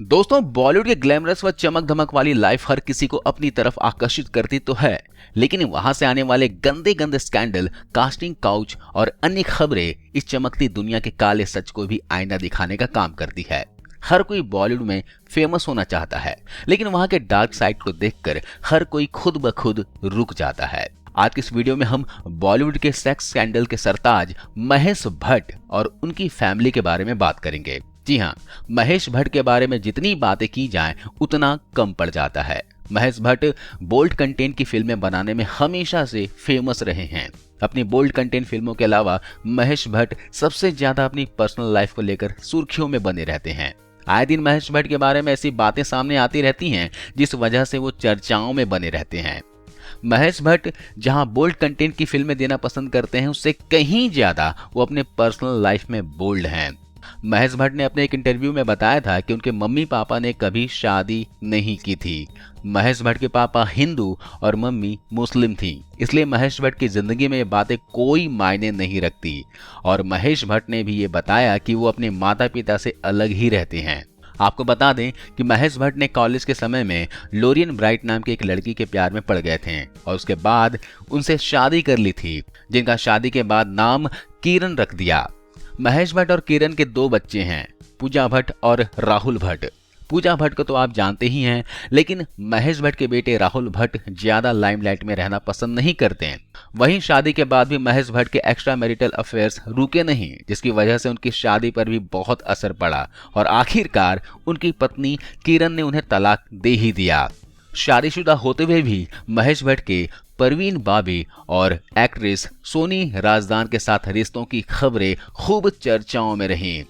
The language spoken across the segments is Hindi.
दोस्तों, बॉलीवुड के ग्लैमरस व चमक धमक वाली लाइफ हर किसी को अपनी तरफ आकर्षित करती तो है, लेकिन वहां से आने वाले गंदे गंदे स्कैंडल, कास्टिंग काउच और अन्य खबरें इस चमकती दुनिया के काले सच को भी आईना दिखाने का काम करती है। हर कोई बॉलीवुड में फेमस होना चाहता है, लेकिन वहां के डार्क साइड को देखकर हर कोई खुद ब खुद रुक जाता है। आज की इस वीडियो में हम बॉलीवुड के सेक्स स्कैंडल के सरताज महेश भट्ट और उनकी फैमिली के बारे में बात करेंगे। जी हाँ, महेश भट्ट के बारे में जितनी बातें की जाएं उतना कम पड़ जाता है। महेश भट्ट बोल्ड कंटेंट की फिल्में बनाने में हमेशा से फेमस रहे हैं। अपनी बोल्ड कंटेंट फिल्मों के अलावा महेश भट्ट सबसे ज्यादा अपनी पर्सनल लाइफ को लेकर सुर्खियों में बने रहते हैं। आए दिन महेश भट्ट के बारे में ऐसी बातें सामने आती रहती हैं जिस वजह से वो चर्चाओं में बने रहते हैं। महेश भट्ट जहां बोल्ड कंटेंट की फिल्में देना पसंद करते हैं, उससे कहीं ज्यादा वो अपने पर्सनल लाइफ में बोल्ड हैं। महेश भट्ट ने अपने एक इंटरव्यू में बताया था कि उनके मम्मी पापा ने कभी शादी नहीं की थी। महेश भट्ट के पापा हिंदू और मम्मी मुस्लिम थी, इसलिए महेश भट्ट की जिंदगी में ये बातें कोई मायने नहीं रखती। और महेश भट्ट ने भी ये बताया कि वो अपने माता पिता से अलग ही रहते हैं। आपको बता दें कि महेश भट्ट ने कॉलेज के समय में लोरियन ब्राइट नाम की एक लड़की के प्यार में पड़ गए थे और उसके बाद उनसे शादी कर ली थी, जिनका शादी के बाद नाम किरण रख दिया। महेश भट्ट और किरण के 2 बच्चे हैं, पूजा भट्ट और राहुल भट्ट। पूजा भट्ट को तो आप जानते ही हैं, लेकिन महेश भट्ट के बेटे राहुल भट्ट ज्यादा लाइमलाइट में रहना पसंद नहीं करते हैं। वहीं शादी के बाद भी महेश भट्ट के एक्स्ट्रा मैरिटल अफेयर्स रुके नहीं, जिसकी वजह से उनकी शादी पर भी बहुत असर पड़ा और आखिरकार उनकी पत्नी किरण ने उन्हें तलाक दे ही दिया। शादीशुदा होते हुए भी महेश भट्ट के परवीन बाबी और एक्ट्रेस सोनी राजदान के साथ रिश्तों की खबरें खूब चर्चाओं में रहीं।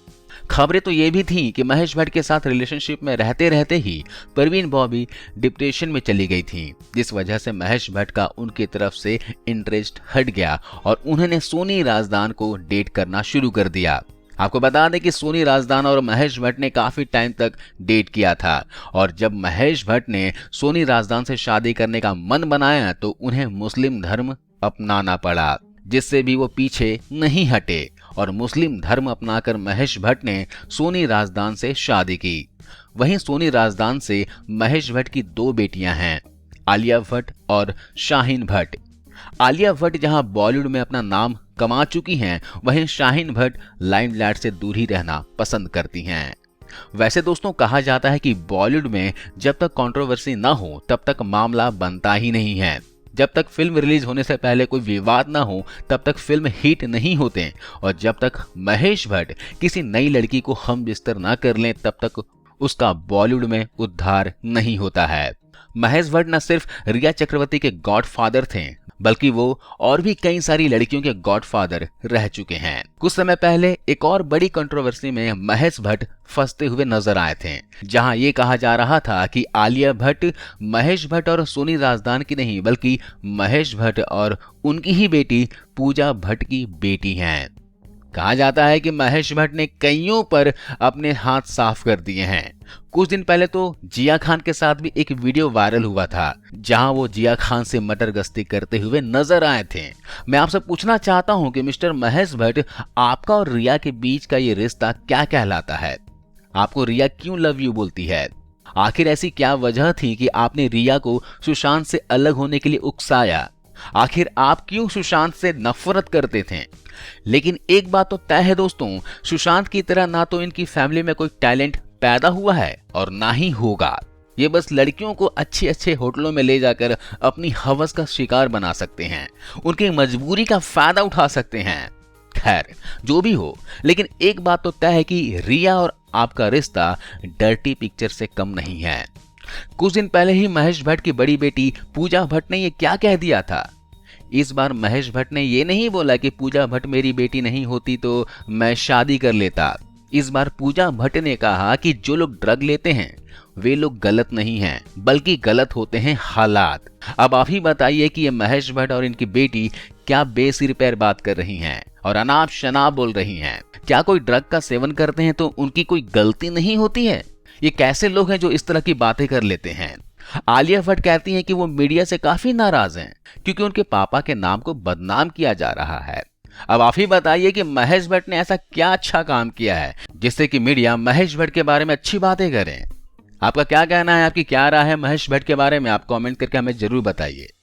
खबरें तो ये भी थीं कि महेश भट्ट के साथ रिलेशनशिप में रहते रहते ही परवीन बॉबी डिप्रेशन में चली गई थी, जिस वजह से महेश भट्ट का उनकी तरफ से इंटरेस्ट हट गया और उन्होंने सोनी राजदान को डेट करना शुरू कर दिया। आपको बता दें कि सोनी राजदान और महेश भट्ट ने काफी टाइम तक डेट किया था और जब महेश भट्ट ने सोनी राजदान से शादी करने का मन बनाया तो उन्हें मुस्लिम धर्म अपनाना पड़ा, जिससे भी वो पीछे नहीं हटे और मुस्लिम धर्म अपनाकर महेश भट्ट ने सोनी राजदान से शादी की। वहीं सोनी राजदान से महेश भट्ट की 2 बेटियां हैं, आलिया भट्ट और शाहीन भट्ट। आलिया भट्ट जहां बॉलीवुड में अपना नाम कमा चुकी हैं, वहीं शाहीन भट्ट लाइमलाइट से दूर ही रहना पसंद करती हैं। वैसे दोस्तों, कहा जाता है कि बॉलीवुड में जब तक कंट्रोवर्सी ना हो तब तक मामला बनता ही नहीं है। जब तक फिल्म रिलीज होने से पहले कोई विवाद ना हो तब तक फिल्म हिट नहीं होते और जब तक महेश भट्ट किसी नई लड़की को हम बिस्तर ना कर लें तब तक उसका बॉलीवुड में उद्धार नहीं होता है। महेश भट्ट न सिर्फ रिया चक्रवर्ती के गॉडफादर थे, बल्कि वो और भी कई सारी लड़कियों के गॉडफादर रह चुके हैं। कुछ समय पहले एक और बड़ी कंट्रोवर्सी में महेश भट्ट फंसते हुए नजर आए थे, जहां ये कहा जा रहा था कि आलिया भट्ट महेश भट्ट और सोनी राजदान की नहीं बल्कि महेश भट्ट और उनकी ही बेटी पूजा भट्ट की बेटी हैं। कहा जाता है कि महेश भट्ट ने कईयों पर अपने हाथ साफ कर दिए हैं। कुछ दिन पहले तो जिया खान के साथ भी एक वीडियो वायरल हुआ था, जहां वो जिया खान से मटर गश्ती करते हुए नजर आए थे। मैं आपसे पूछना चाहता हूं कि मिस्टर महेश भट्ट, आपका और रिया के बीच का ये रिश्ता क्या कहलाता है? आपको रिया क्यों लव यू बोलती है? आखिर ऐसी क्या वजह थी कि आपने रिया को सुशांत से अलग होने के लिए उकसाया? आखिर आप क्यों सुशांत से नफरत करते थे? लेकिन एक बात तो तय है दोस्तों, सुशांत की तरह ना तो इनकी फैमिली में कोई टैलेंट पैदा हुआ है और ना ही होगा। ये बस लड़कियों को अच्छे अच्छे होटलों में ले जाकर अपनी हवस का शिकार बना सकते हैं, उनकी मजबूरी का फायदा उठा सकते हैं। खैर, जो भी हो, लेकिन एक बात तो तय है कि रिया और आपका रिश्ता डर्टी पिक्चर से कम नहीं है। कुछ दिन पहले ही महेश भट्ट की बड़ी बेटी पूजा भट्ट ने ये क्या कह दिया था? इस बार महेश भट्ट ने ये नहीं बोला कि पूजा भट्ट मेरी बेटी नहीं होती तो मैं शादी कर लेता। इस बार पूजा भट्ट ने कहा कि जो लोग ड्रग लेते हैं वे लोग गलत नहीं हैं, बल्कि गलत होते हैं हालात। अब आप ही बताइए कि ये महेश भट्ट और इनकी बेटी क्या बेसिर पैर बात कर रही हैं और अनाप शनाप बोल रही हैं? क्या कोई ड्रग का सेवन करते हैं तो उनकी कोई गलती नहीं होती है? ये कैसे लोग हैं जो इस तरह की बातें कर लेते हैं? आलिया भट्ट कहती हैं कि वो मीडिया से काफी नाराज हैं क्योंकि उनके पापा के नाम को बदनाम किया जा रहा है। अब आप ही बताइए कि महेश भट्ट ने ऐसा क्या अच्छा काम किया है जिससे कि मीडिया महेश भट्ट के बारे में अच्छी बातें करें। आपका क्या कहना है, आपकी क्या राय है महेश भट्ट के बारे में? आप कमेंट करके हमें जरूर बताइए।